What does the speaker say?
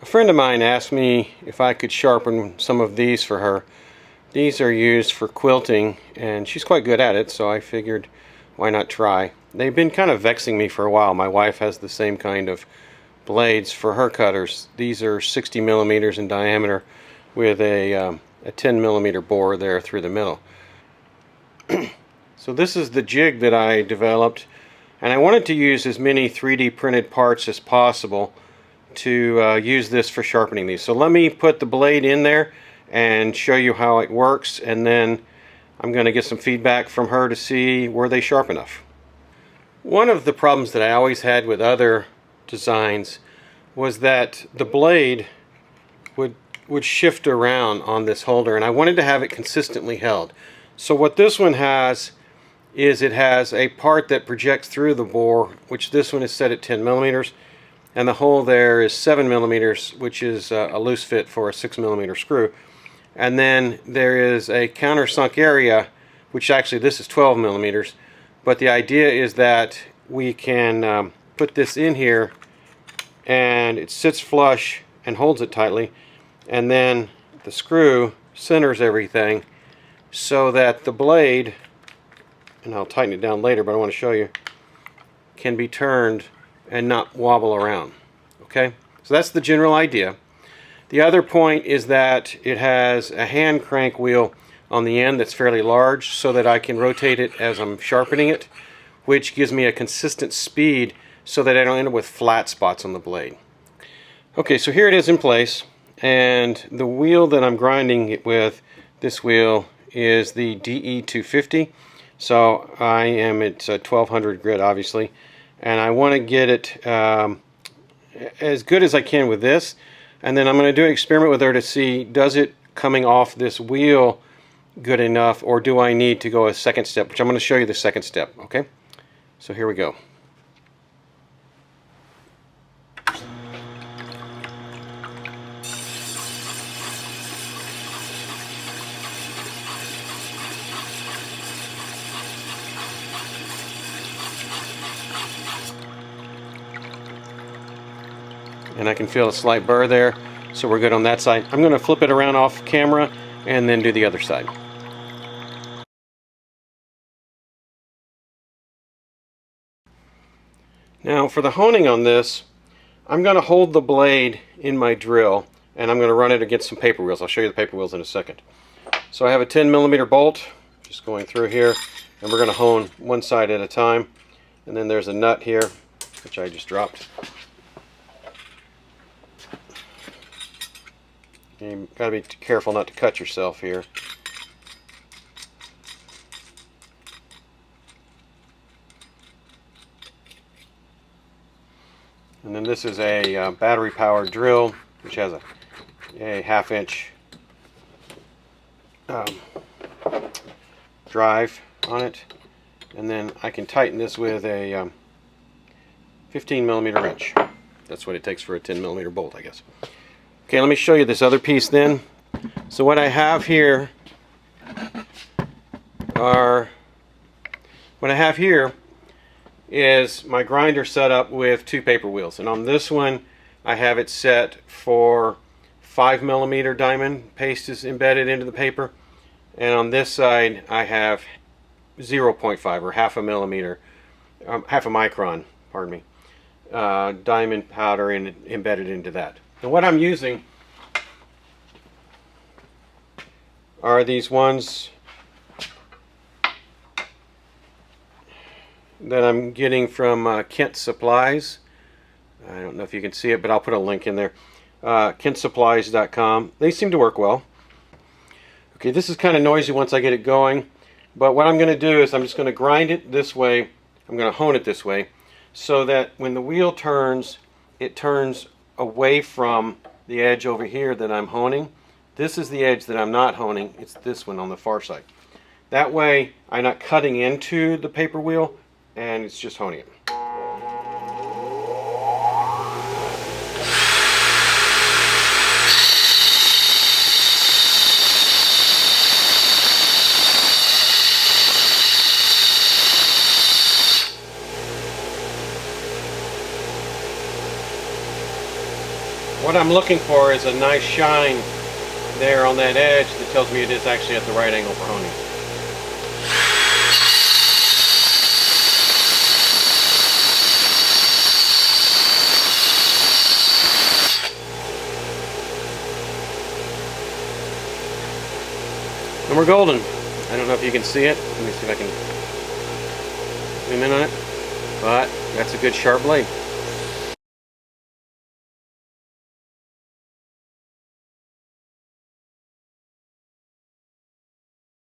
A friend of mine asked me if I could sharpen some of these for her. These are used for quilting, and she's quite good at it, so I figured why not try. They've been kind of vexing me for a while. My wife has the same kind of blades for her cutters. These are 60 millimeters in diameter with a 10 millimeter bore there through the middle. So this is the jig that I developed, and I wanted to use as many 3D printed parts as possible to use this for sharpening these. So let me put the blade in there and show you how it works, and then I'm going to get some feedback from her to see were they sharp enough. One of the problems that I always had with other designs was that the blade would shift around on this holder, and I wanted to have it consistently held. So what this one has is it has a part that projects through the bore, which this one is set at 10 millimeters, and the hole there is 7 millimeters, which is a loose fit for a 6 millimeter screw. And then there is a countersunk area, which actually this is 12 millimeters, but the idea is that we can put this in here and it sits flush and holds it tightly, and then the screw centers everything so that the blade, and I'll tighten it down later, but I want to show you, can be turned and not wobble around. Okay, so that's the general idea. The other point is that it has a hand crank wheel on the end that's fairly large so that I can rotate it as I'm sharpening it, which gives me a consistent speed so that I don't end up with flat spots on the blade. Okay, so here it is in place, and the wheel that I'm grinding it with, this wheel, is the DE250. So I am at 1200 grit, obviously, and I want to get it as good as I can with this, and then I'm going to do an experiment with her to see, does it coming off this wheel good enough, or do I need to go a second step, which I'm going to show you the second step. Okay, so here we go. And I can feel a slight burr there, so we're good on that side. I'm going to flip it around off camera and then do the other side. Now for the honing on this, I'm going to hold the blade in my drill and I'm going to run it against some paper wheels. I'll show you the paper wheels in a second. So I have a 10 millimeter bolt just going through here, and we're going to hone one side at a time. And then there's a nut here, which I just dropped. You've got to be careful not to cut yourself here. And then this is a battery powered drill, which has a half-inch drive on it. And then I can tighten this with a 15 millimeter wrench. That's what it takes for a 10 millimeter bolt, I guess. Okay, let me show you this other piece then. So what I have here is my grinder set up with two paper wheels, and on this one I have it set for 5 millimeter diamond paste is embedded into the paper, and on this side I have 0.5 or half a millimeter, half a micron, pardon me, diamond powder embedded into that. And what I'm using are these ones that I'm getting from Kent Supplies. I don't know if you can see it, but I'll put a link in there. KentSupplies.com. They seem to work well. Okay, this is kind of noisy once I get it going, but what I'm going to do is I'm just going to grind it this way. I'm going to hone it this way so that when the wheel turns, it turns away from the edge over here that I'm honing. This is the edge that I'm not honing. It's this one on the far side. That way I'm not cutting into the paper wheel, and it's just honing it. What I'm looking for is a nice shine there on that edge that tells me it is actually at the right angle for honing. And we're golden. I don't know if you can see it. Let me see if I can zoom in on it. But that's a good sharp blade.